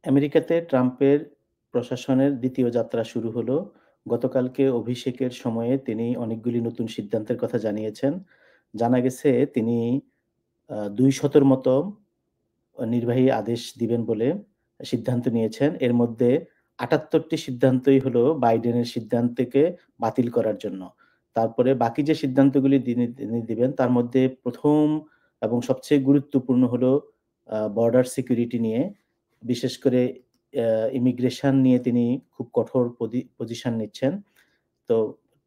আমেরিকাতে ট্রাম্পের প্রশাসনের দ্বিতীয় যাত্রা শুরু হলো। গতকালকে অভিষেকের সময়ে তিনি অনেকগুলি নতুন সিদ্ধান্তের কথা জানিয়েছেন। জানা গেছে তিনি ২০০ র মতো নির্বাহী আদেশ দিবেন বলে সিদ্ধান্ত নিয়েছেন। এর মধ্যে ৭৮ টি সিদ্ধান্তই হলো বাইডেনের সিদ্ধান্তকে বাতিল করার জন্য। তারপরে বাকি যে সিদ্ধান্তগুলি তিনি দিবেন তার মধ্যে ১ম এবং সবচেয়ে গুরুত্বপূর্ণ হলো বর্ডার সিকিউরিটি নিয়ে। বিশেষ করে অ্যা ইমিগ্রেশন নিয়ে তিনি খুব কঠোর পজিশন নিচ্ছেন। তো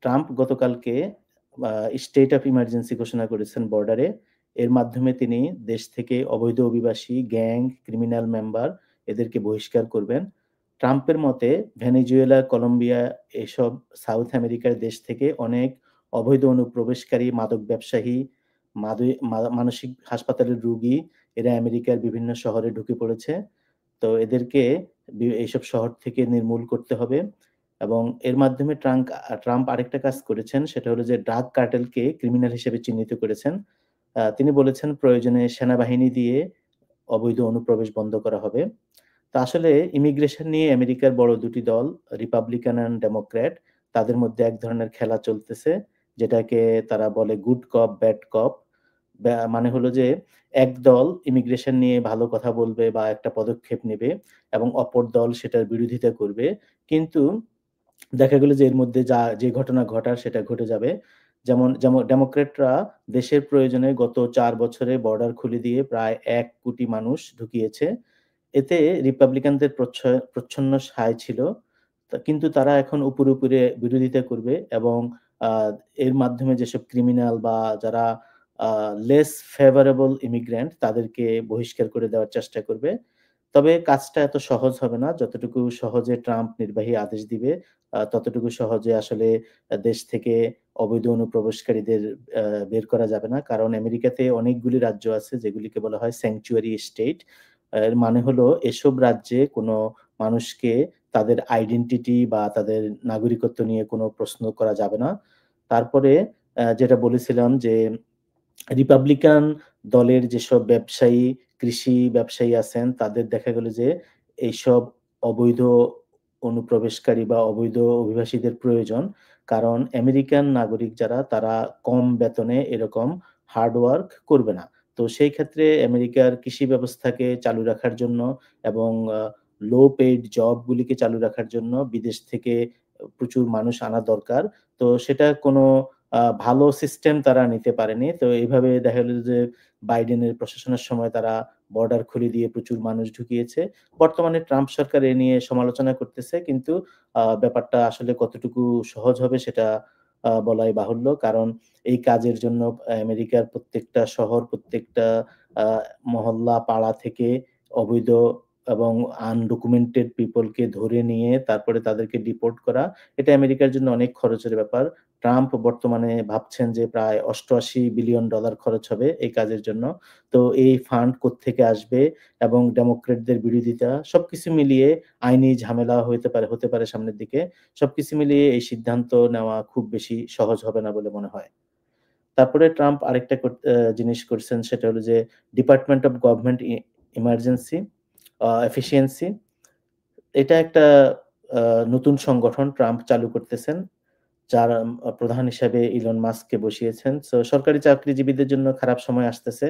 ট্রাম্প গতকালকে আ স্টেট অফ ইমার্জেন্সি ঘোষণা করেছেন বর্ডারে। এর মাধ্যমে তিনি দেশ থেকে অবৈধ অভিবাসী, গ্যাং, ক্রিমিনাল মেম্বার এদেরকে বহিষ্কার করবেন। ট্রাম্পের মতে ভেনেজুয়েলা, কলম্বিয়া এসব সাউথ আমেরিকার দেশ থেকে অনেক অবৈধ অনুপ্রবেশকারী, মাদক ব্যবসায়ী, মানসিক হাসপাতালের রোগী এরা আমেরিকার বিভিন্ন শহরে ঢুকে পড়েছে। তো এদেরকে এইসব শহর থেকে নির্মূল করতে হবে এবং এর মাধ্যমে ট্রাম্প আরেকটা কাজ করেছেন সেটা হলো যে ড্রাগ কার্টেলকে ক্রিমিনাল হিসেবে চিহ্নিত করেছেন। তিনি বলেছেন প্রয়োজনে সেনাবাহিনী দিয়ে অবৈধ অনুপ্রবেশ বন্ধ করা হবে। তো আসলে ইমিগ্রেশন নিয়ে আমেরিকার বড় ২ টি দল রিপাবলিকান অ্যান্ড ডেমোক্র্যাট তাদের মধ্যে এক ধরনের খেলা চলতেছে। যেটাকে তারা বলে গুড কপ, ব্যাড কপ। মানে হলো যে এক দল ইমিগ্রেশন নিয়ে ভালো কথা বলবে বা একটা পদক্ষেপ নেবে এবং অপর দল সেটার বিরোধিতা করবে। কিন্তু দেখা গেল যে এর মধ্যে যে ঘটনা ঘটার সেটা ঘটে যাবে। যেমন ডেমোক্র্যাটরা দেশের প্রয়োজনে গত ৪ বছরে বর্ডার খুলে দিয়ে প্রায় ১,০০,০০,০০০ মানুষ ঢুকিয়েছে। এতে রিপাবলিকানদের প্রচ্ছন্ন সায় ছিল। কিন্তু তারা এখন উপরে বিরোধিতা করবে এবং আ এর মাধ্যমে যেসব ক্রিমিনাল বা যারা আ লেস ফেভারেবল ইমিগ্র্যান্ট তাদেরকে বহিষ্কার করে দেওয়ার চেষ্টা করবে। তবে কাজটা এত সহজ হবে না। যতটুকু সহজে ট্রাম্প নির্বাহী আদেশ দিবে, ততটুকু সহজে আসলে দেশ থেকে অবৈধ অনুপ্রবেশকারীদের আ বের করা যাবে না। কারণ আমেরিকাতে অনেকগুলি রাজ্য আছে যেগুলিকে বলা হয় স্যাংচুয়ারি স্টেট। এর মানে হলো এসব রাজ্যে কোনো মানুষকে তাদের আইডেন্টিটি বা তাদের নাগরিকত্ব নিয়ে কোনো প্রশ্ন করা যাবে না। তারপরে যেটা বলেছিলাম যে রিপাবলিকান দলের যেসব ব্যবসায়ী, কৃষি ব্যবসায়ী আছেন তাদের দেখা গেল যে এইসব অবৈধ অনুপ্রবেশকারী বা অবৈধ অভিবাসীদের প্রয়োজন। কারণ আমেরিকান নাগরিক যারা তারা কম বেতনে এরকম হার্ড ওয়ার্ক করবে না। তো সেই ক্ষেত্রে আমেরিকার কৃষি ব্যবস্থাকে চালু রাখার জন্য এবং লো পেইড জব গুলিকে চালু রাখার জন্য বিদেশ থেকে প্রচুর মানুষ আনা দরকার। তো সেটা কোনো ভালো সিস্টেম তারা নিতে পারেনি। তো এইভাবে দেখা গেল যে বাইডেনের প্রশাসনের সময় তারা বর্ডার খুলে দিয়ে প্রচুর মানুষ ঢুকিয়েছে। বর্তমানে ট্রাম্প সরকার এ নিয়ে সমালোচনা করতেছে। কিন্তু ব্যাপারটা আসলে কতটুকু সহজ হবে সেটা বলাই বাহুল্য। কারণ এই কাজের জন্য আমেরিকার প্রত্যেকটা শহর, প্রত্যেকটা আ মহল্লা, পাড়া থেকে অবৈধ এবং আনডকুমেন্টেড পিপল কে ধরে নিয়ে তারপরে তাদেরকে ডিপোর্ট করা, এটা আমেরিকার জন্য অনেক খরচের ব্যাপার। ট্রাম্প বর্তমানে ভাবছেন যে প্রায় $৮৮ বিলিয়ন খরচ হবে এই কাজের জন্য। তো এই ফান্ড কোত্থেকে আসবে এবং ডেমোক্রেটদের বিরোধিতা সবকিছু মিলিয়ে আইনি ঝামেলা হতে পারে সামনের দিকে। সবকিছু মিলিয়ে এই সিদ্ধান্ত নেওয়া খুব বেশি সহজ হবে না বলে মনে হয়। তারপরে ট্রাম্প আরেকটা জিনিস করছেন সেটা হলো যে department of government emergency efficiency এটা একটা আ নতুন সংগঠন ট্রাম্প চালু করতেছেন। যার প্রধান হিসেবে ইলন মাস্ককে বসিয়েছেন। সরকারি চাকরিজীবীদের জন্য খারাপ সময় আসতেছে।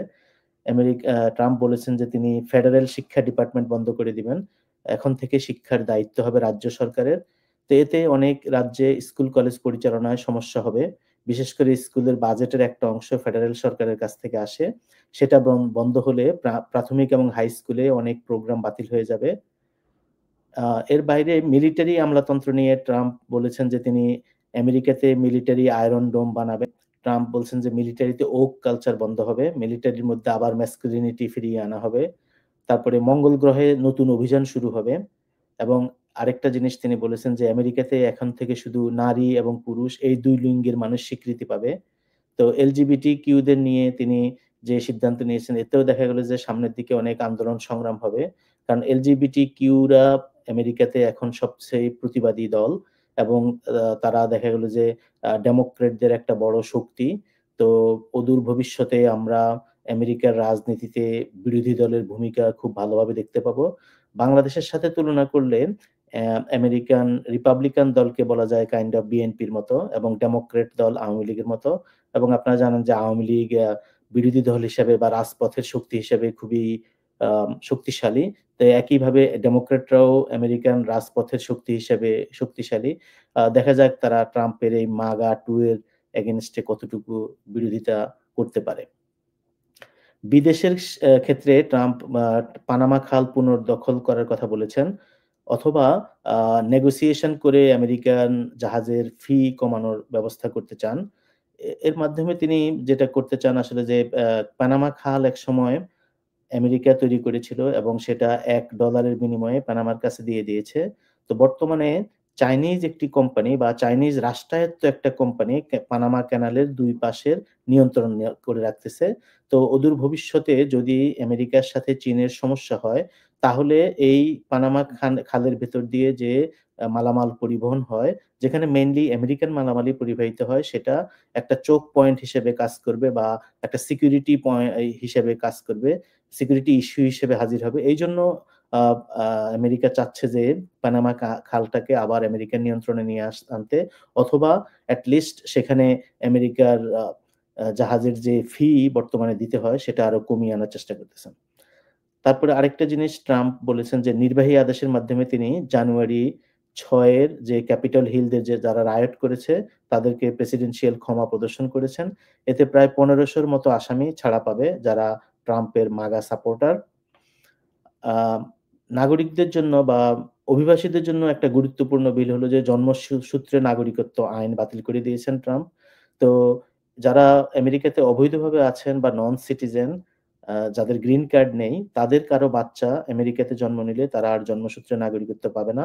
ট্রাম্প বলেছেন যে তিনি ফেডারেল শিক্ষা ডিপার্টমেন্ট বন্ধ করে দিবেন। এখন থেকে শিক্ষার দায়িত্ব হবে রাজ্য সরকারের। তো এতে অনেক রাজ্যে স্কুল কলেজ পরিচালনায় সমস্যা হবে। বিশেষ করে স্কুলের বাজেটের একটা অংশ ফেডারেল সরকারের কাছ থেকে আসে। সেটা বন্ধ হলে প্রাথমিক এবং হাই স্কুলে অনেক প্রোগ্রাম বাতিল হয়ে যাবে। আ এর বাইরে মিলিটারি আমলাতন্ত্র নিয়ে ট্রাম্প বলেছেন যে তিনি আমেরিকাতে মিলিটারি আয়রন ডোম বানাবেন। ট্রাম্প বলছেন যে মিলিটারিতে ওক কালচার বন্ধ হবে। মিলিটারির মধ্যে আবার masculinity ফিরিয়ে আনা হবে। তারপরে মঙ্গল গ্রহে নতুন অভিযান শুরু হবে এবং আরেকটা জিনিস তিনি বলেছেন যে আমেরিকাতে এখন থেকে শুধু নারী এবং পুরুষ এই ২ লিঙ্গের মানুষ স্বীকৃতি পাবে। তো LGBTQ দের নিয়ে তিনি যে সিদ্ধান্ত নিয়েছেন এতেও দেখা গেল যে সামনের দিকে অনেক আন্দোলন সংগ্রাম হবে। কারণ LGBTQ রা আমেরিকাতে এখন সবচেয়ে প্রতিবাদী দল এবং তারা দেখা গেল যে ডেমোক্রেটদের একটা বড় শক্তি। তো অদূর ভবিষ্যতে আমরা আমেরিকার রাজনীতিতে বিরোধী দলের ভূমিকা খুব ভালোভাবে দেখতে পাবো। বাংলাদেশের সাথে তুলনা করলে আমেরিকান রিপাবলিকান দলকে বলা যায় কাইন্ড অফ বিএনপির মতো এবং ডেমোক্রেট দল আওয়ামী লীগের মতো এবং আপনারা জানেন যে আওয়ামী লীগ বিরোধী দল হিসেবে বা রাজপথের শক্তি হিসেবে খুবই শক্তিশালী। তো একইভাবে ডেমোক্রেটরাও আমেরিকান রাজপথের শক্তি হিসেবে শক্তিশালী। দেখা যাক তারা ট্রাম্পের এই মাগা 2 এর এগেইনস্ট এ কতটুকু বিরোধিতা করতে পারে। বিদেশের ক্ষেত্রে ট্রাম্প পানামা খাল পুনর্দখল করার কথা বলেছেন অথবা আ নেগোসিয়েশন করে আমেরিকান জাহাজের ফি কমানোর ব্যবস্থা করতে চান। এর মাধ্যমে তিনি যেটা করতে চান আসলে যে পানামা খাল একসময় আমেরিকা তৈরি করেছিল এবং সেটা $1 এর বিনিময়ে পানামার কাছে দিয়ে দিয়েছে। তো বর্তমানে চাইনিজ একটি কোম্পানি বা চাইনিজ রাষ্ট্রায়ত্ত একটা কোম্পানি পানামা ক্যানালের ২ পাশের নিয়ন্ত্রণ করে রাখতেছে। তো অদূর ভবিষ্যতে যদি আমেরিকার সাথে চীনের সমস্যা হয়, তাহলে এই পানামা খালের ভেতর দিয়ে যে মালামাল পরিবহন হয়, যেখানে মেইনলি আমেরিকান মালামালই পরিবাহিত হয়, সেটা একটা চোক পয়েন্ট হিসেবে কাজ করবে বা একটা সিকিউরিটি হিসেবে কাজ করবে। সিকিউরিটি ইস্যু হিসেবে হাজির হবে। এইজন্য আ আ আমেরিকা চাচ্ছে যে পানামা খালটাকে আবার আমেরিকার নিয়ন্ত্রণে নিয়ে আনতে অথবা এট লিস্ট সেখানে আমেরিকার আ আ জাহাজের যে ফি বর্তমানে দিতে হয় সেটা আরো কমিয়ে আনার চেষ্টা করতেছেন। তারপরে আরেকটা জিনিস ট্রাম্প বলেছেন যে নির্বাহী আদেশের মাধ্যমে তিনি জানুয়ারি ৬ এর যে ক্যাপিটল হিলদের যে যারা রায়ট করেছে তাদেরকে প্রেসিডেন্সিয়াল ক্ষমা প্রদর্শন করেছেন। এতে প্রায় ১৫০০ র মতো আসামি ছাড়া পাবে যারা ট্রাম্পের মাগা সাপোর্টার। আ নাগরিকদের জন্য বা অভিবাসীদের জন্য একটা গুরুত্বপূর্ণ বিল হলো যে জন্মসূত্রে নাগরিকত্ব আইন বাতিল করে দিয়েছেন ট্রাম্প। তো যারা আমেরিকাতে অবৈধভাবে আছেন বা নন সিটিজেন যাদের গ্রিন কার্ড নেই, তাদের কারো বাচ্চা আমেরিকাতে জন্ম নিলে তারা আর জন্মসূত্রে নাগরিকত্ব পাবে না।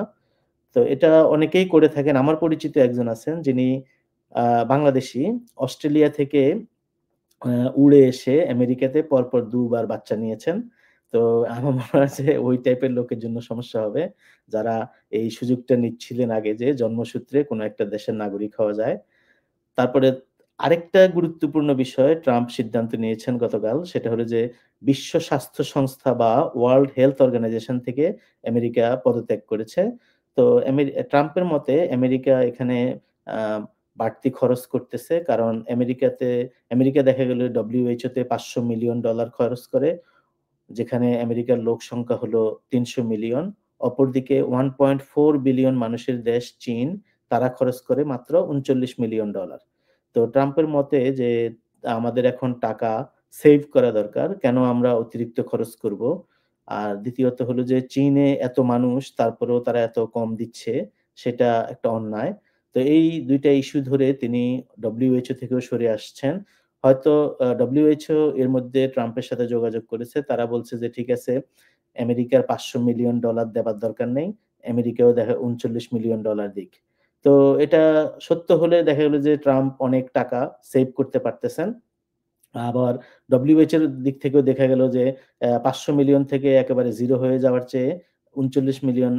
তো এটা অনেকেই করে থাকেন। আমার পরিচিত একজন আছেন যিনি আ বাংলাদেশী। অস্ট্রেলিয়া থেকে আ উড়ে এসে আমেরিকাতে পরপর ২ বার বাচ্চা নিয়েছেন। তো আমার মনে হয় যে ওই টাইপের লোকের জন্য সমস্যা হবে। যারা এই সুযোগটা নিচ্ছিলেন আগে যে জন্মসূত্রে কোনো একটা দেশের নাগরিক হওয়া যায়। তারপরে আরেকটা গুরুত্বপূর্ণ বিষয় ট্রাম্প সিদ্ধান্ত নিয়েছেন গতকাল। সেটা হলো যে বিশ্ব স্বাস্থ্য সংস্থা বা ওয়ার্ল্ড হেলথ অর্গানাইজেশন থেকে আমেরিকা পদত্যাগ করেছে। তো ট্রাম্পের মতে আমেরিকা এখানে আ বাড়তি খরচ করতেছে। কারণ আমেরিকা দেখা গেল WHO তে $৫০০ মিলিয়ন খরচ করে। যেখানে আমেরিকার লোক সংখ্যা হলো ৩০০ মিলিয়ন। অপরদিকে 1.4 বিলিয়ন মানুষের দেশ চীন, তারা খরচ করে মাত্র $৩৯ মিলিয়ন। তো ট্রাম্পের মতে যে আমাদের এখন টাকা সেভ করা দরকার। কেন আমরা অতিরিক্ত খরচ করব? আর দ্বিতীয়ত হলো যে চীনে এত মানুষ তারপরেও তারা এত কম দিচ্ছে, সেটা একটা অন্যায়। তো এই ২ টা ইস্যু ধরে তিনি WHO থেকেও সরে আসছেন। হয়তো WHO এর মধ্যে ট্রাম্পের সাথে যোগাযোগ করেছে। তারা বলছে যে, "ঠিক আছে, আমেরিকার $৫০০ মিলিয়ন দেবার দরকার নেই। আমেরিকাও $৩৯ মিলিয়ন দিক।" তো এটা সত্য হলে দেখা গেল যে ট্রাম্প অনেক টাকা সেভ করতে পারতেছেন। আবার WHO এর দিক থেকেও দেখা গেল যে ৫০০ মিলিয়ন থেকে একেবারে 0 হয়ে যাওয়ার চেয়ে $৩৯ মিলিয়ন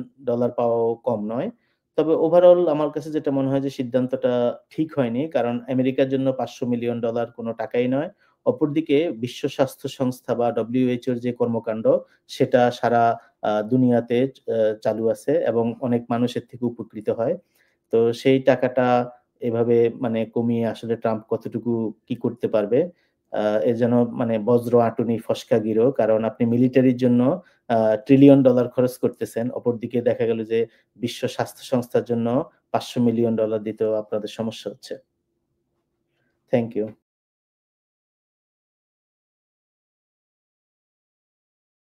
পাওয়াও কম নয়। তবে ওভারঅল আমার কাছে যেটা মনে হয় যে সিদ্ধান্তটা ঠিক হয়নি। কারণ আমেরিকার জন্য $৫০০ মিলিয়ন কোনো টাকাই নয়। অপরদিকে বিশ্ব স্বাস্থ্য সংস্থা বা WHO এর যে কর্মকাণ্ড সেটা সারা দুনিয়াতে চালু আছে এবং অনেক মানুষ এর থেকে উপকৃত হয়। তো সেই টাকাটা এভাবে মানে কমিয়ে আসলে ট্রাম্প কতটুকু কি করতে পারবে? আ এ যেন মানে বজ্র আঁটুনি ফসকা গিরো। কারণ আপনি মিলিটারির জন্য আ ট্রিলিয়ন ডলার খরচ করতেছেন। অপরদিকে দেখা গেল যে বিশ্ব স্বাস্থ্য সংস্থার জন্য $৫০০ মিলিয়ন দিতেও আপনাদের সমস্যা হচ্ছে। Thank you.